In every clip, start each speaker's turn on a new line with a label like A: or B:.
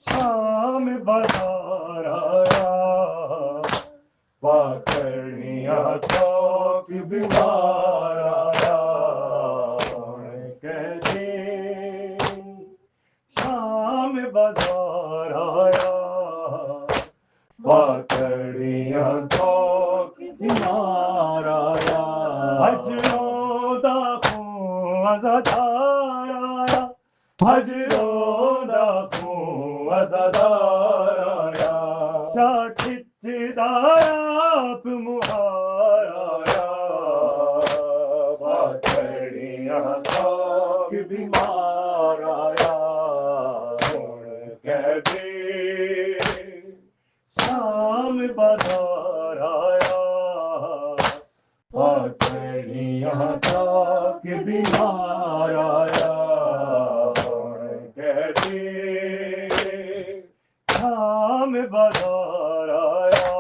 A: शाम बाजार आया पाकड़िया तो की बीमार आया कहते शाम बाजार आया पाकड़िया तो की बीमार आया हजरों दा खून अज़ादार आया हजरों दा खून अज़ादार आया शाह खिचदा आप मुहार आया पाकड़िया तो की बीमार आया कहते शाम बाजार आया पाकड़िया तो की बीमार आया कहते शाम बाजार आया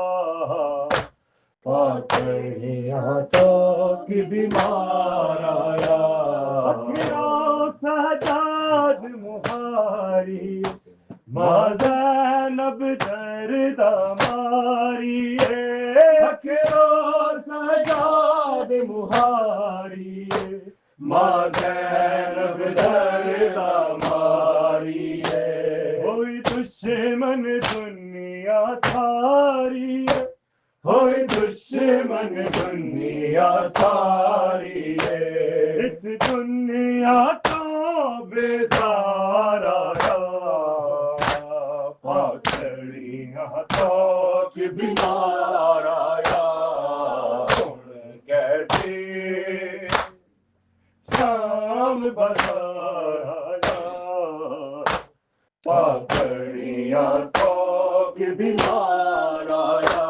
A: पाकड़िया तो की बीमार आया अखियों सजाद मुहारी माँ ज़ैनब दर्द मारी अखियों सजाद मुहारी माँ ज़ैनब दर्द मारी होई दुश्मन दुनिया सारी होई दुश्मन दुनिया सारी इस दुनिया को बेजार आया पाकड़िया तो की बीमार आया कहते शाम बाजार आया पाकड़िया तो की बीमार आया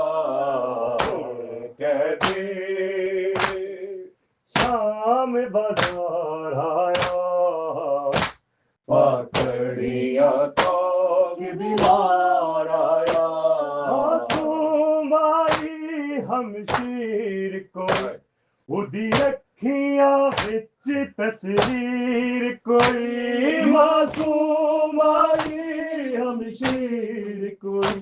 A: कहते शाम बाजार आया पाकड़िया तो की बीमार आया मासूम आई हमशीर को उदी अखियां विच तस्वीर कोई मासूम आई हमशीर कोई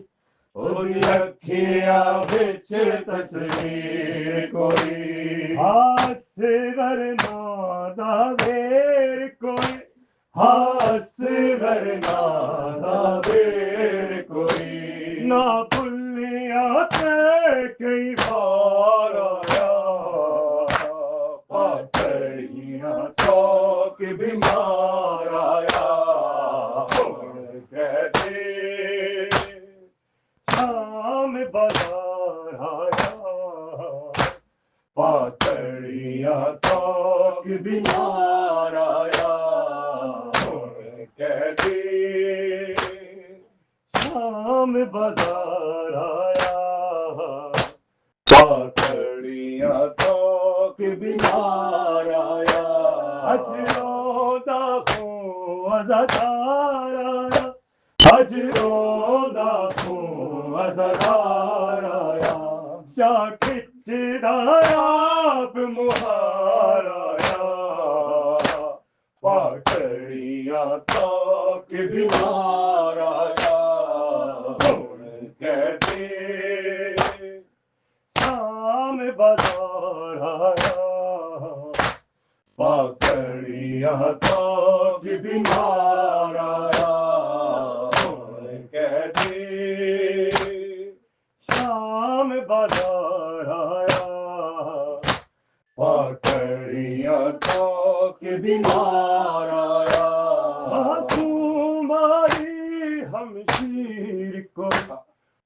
A: उदी अखियां विच तस्वीर कोई हासगर नादा वेर कोई हासगर नादा वेर कोई ना भुलिया ते कई बार आया पाकड़िया तो की बीमार आया कहते शाम बाजार आया पाकड़िया तो की बीमार आया कहते शाम बाजार आया पाकड़िया तो की बीमार आया हजरों दा खून अज़ादार आया हजरों दा खून अज़ादार आया शाह खिचदा आप मुहार आया पाकड़िया तो की बीमार आया कहते शाम बाजार आया पाकड़िया तो की बीमार आया कहते शाम बाजार आया पाकड़िया तो की बीमार आया मासूम आई हमशीर को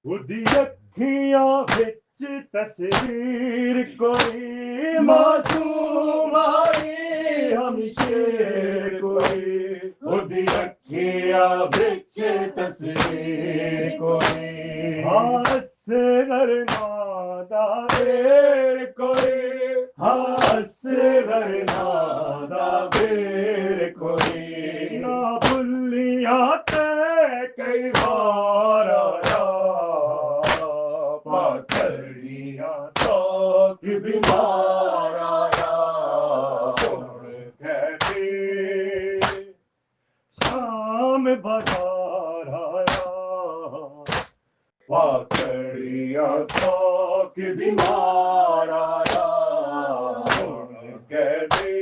A: उदी अखियां विच तस्वीर कोई मासूम आई हमशीर कोई उदी अखियां विच तस्वीर कोई हासगर नादा वेर कोई हासगर नादा वेर कोई ना भुलिया ते कई बार आया पाकड़िया तो की बीमार आया कहते शाम बाजार आया, पाकड़िया तो कि बीमार आया, कह दे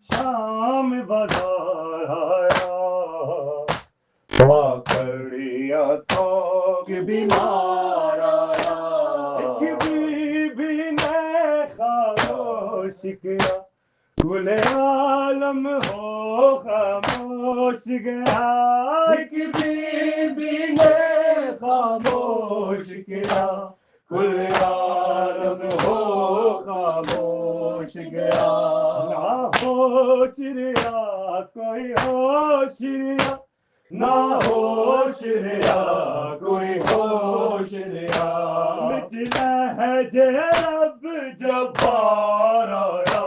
A: शाम बाजार आया, पाकड़िया तो कि बीमार आया, एक बीबी ने खामोश किया, गुले आलम हो खामोश गया, एक बीबी ने खामोश किया, गुले आलम हो खामोश गया, ना होश रिया कोई होश रिया, ना होश रिया कोई होश रिया, मिचला है जे रब जब्बार आया,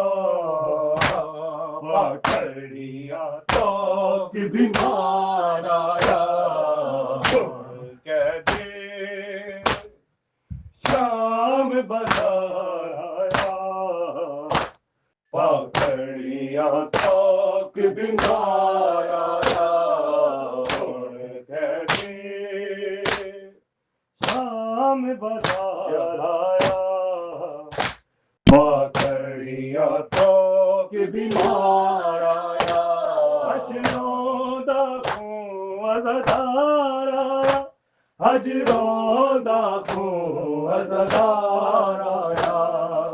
A: पाकड़िया तो कि बीमार आया, कह दे शाम बाजार आया, पाकड़िया तो कि बीमार आया, कह दे शाम बाजार आया, पाकड़िया तो कि बीमार आया, हजरों खूं अज़ादार आया, हजरों खूं अज़ादार आया,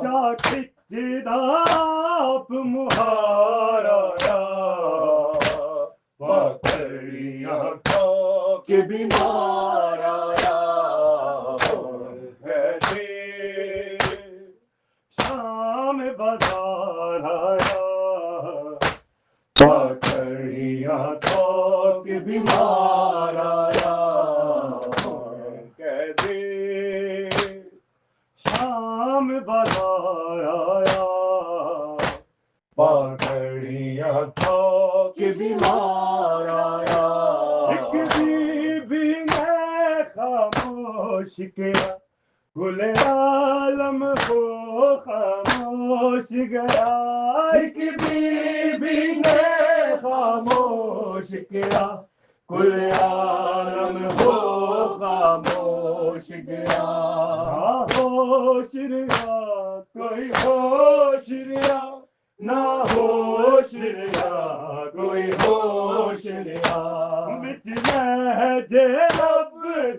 A: शाखिक जिदाप मुहार आया, पाकड़िया तो कि बीमार आया, कह दे शाम बाजार आया, पाकड़िया तो कि बीमार आया, कह दे शाम बाजार आया, पाकड़िया तो कि बीमार आया, एक बीबी ने खामोश किया, गुले आलम हो खामोश गया, एक बीबी ने खामोश किया, गुले आलम हो खामोश गया, ना होश रिया कोई होश रिया, ना होश रिया कोई होश रिया, मिचला है जे रब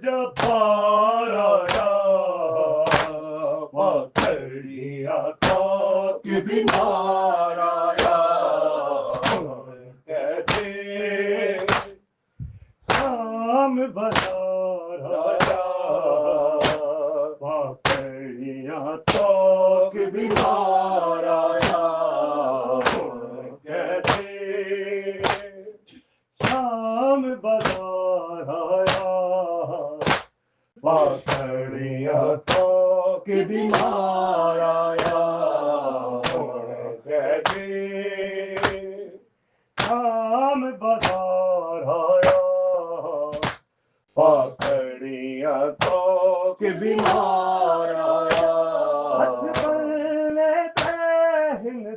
A: जब्बार आया, पाकड़िया तो कि बीमार आया, कह दे शाम बाजार आया, पाकड़िया तो कि बीमार आया, कह दे शाम बाजार आया, पाकड़िया तो कि बीमार आया, कह दे शाम बाजार आया, पाकड़िया तो कि बीमार आया, हथ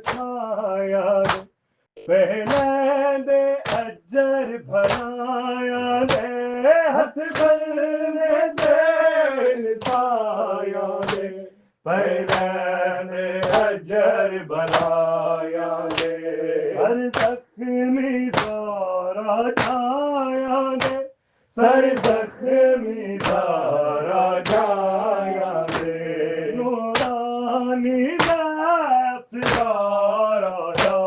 A: साया पहले दे अजर भराया दे, हथ दे साया दे, पहले दे अजर भराया दे, सर जख्मी सारा जाया दे, सर जख्मी सारा जाया दे, नूरानी दस्तयार आया,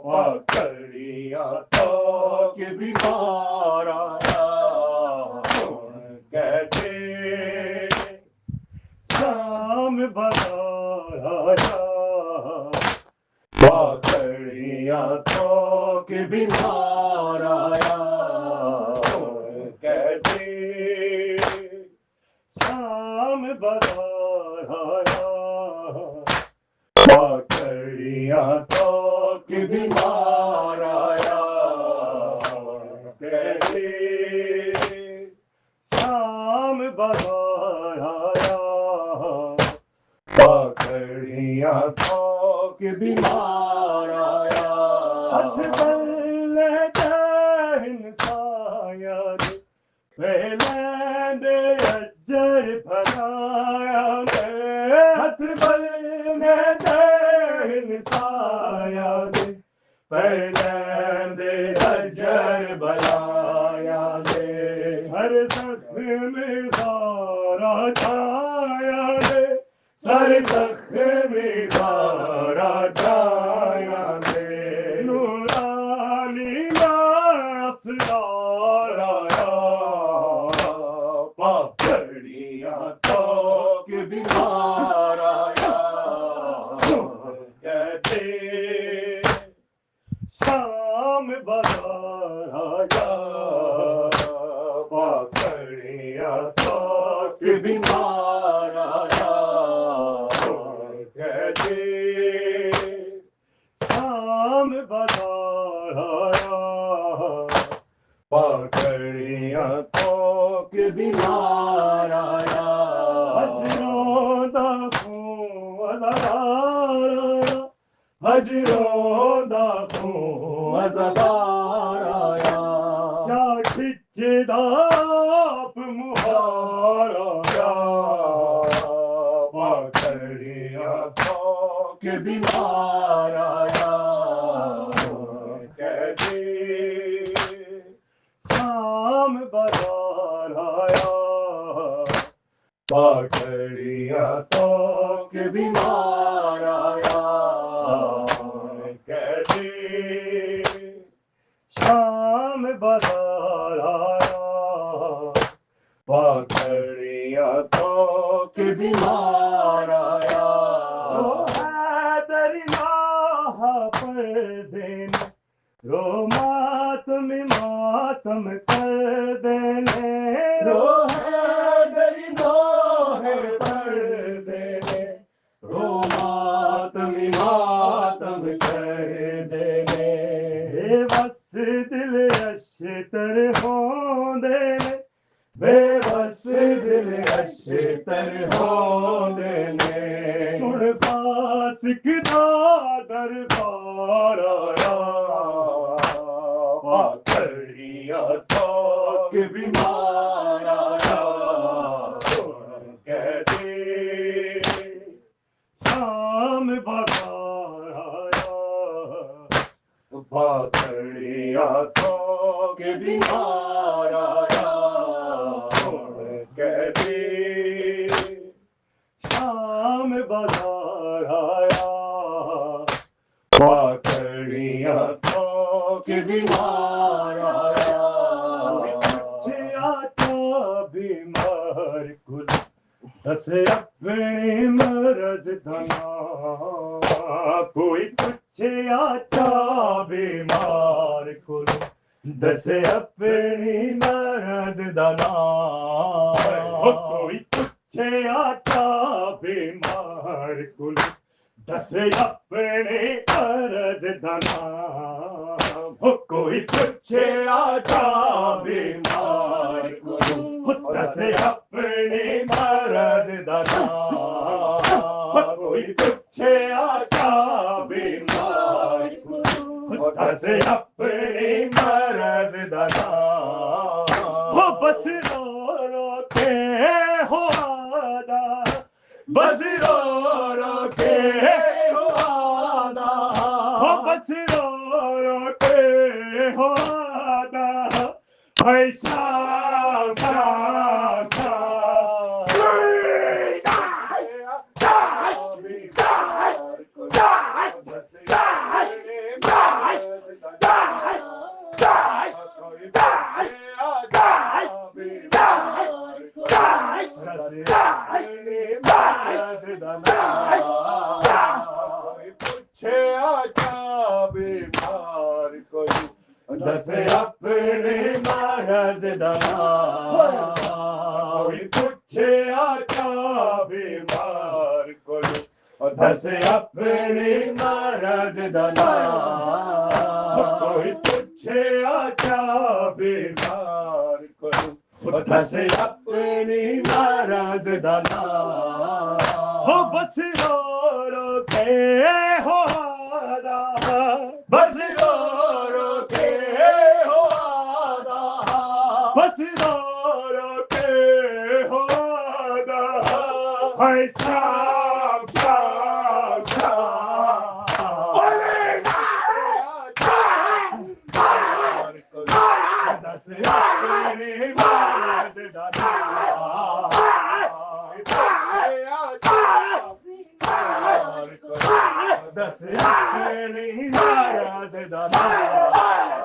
A: पाकड़िया तो कि बीमार आया, कह दे शाम बाजार आया, पाकड़िया तो कि बीमार आया, कह दे शाम बाजार आया, पाकड़िया तो कि बीमार आया, कह दे शाम बाजार आया, पाकड़िया तो कि बीमार आया, हथ पहले अजर भलाया दे हथ बल में दे निसाया दे पहले अजर भलाया दे हर जख्म सारा छाया दे सर जख्म सारा छाया दे नूरानी नासदारा पापड़िया तो के बीमार आया कहते शाम बाजार आया पापड़िया तो के बीमार आया कहते शाम बाजार आया पाकड़िया तो के बीमार आया हजरों दा खून अज़ादार आया हजरों दा खून अज़ादार आया शाह खिचदा आप मुहार आया पाकड़िया तो के बीमार आया कहते शाम बाजार आया पाकड़िया तो के बीमार आया कहते शाम बाजार आया पाकड़िया तो के बीमार आया दरिया पर देने रो मातम मातम कर देने रो है दरिया है पर देने रो मातम मातम कर देने बेबस दिल अशतर हो देने बेबस दिल अशतर हो देने सुन फासिक दा दरबार आया पाकड़िया तो के बीमार आया कहते शाम बाजार आया पाकड़िया तो के बीमार आया कहते शाम बाजार आया पाकड़िया तो के बीमार आया आता बीमार कुल दस अपने मरज धना कोई पूछे आता बीमार कुल दस अपनी मरज धना कोई पूछे आता बीमार कुल दस अपने मरज धना कोई पूछे आता बीमार को दस अपने मरज धना कोई पूछे आता बीमार को दस अपने मरज धना हो बस रो रो के हो आदा बस रो रो के हो आदा हो बस रो रो के हो आदा ऐसा पूछे आचा बीमार कोई दस अपने मरज धना कोई पूछे आचा बीमार कोई दस अपने मरज धना कोई पूछे आचा बीमार कोई दस अपनी मरज धना हो बस रो रो के हो आदा बस रो रो के हो आदा बस रो हाय श्याम श्याम श्याम दस अपने महाराज दादा दस अपने महाराज दादा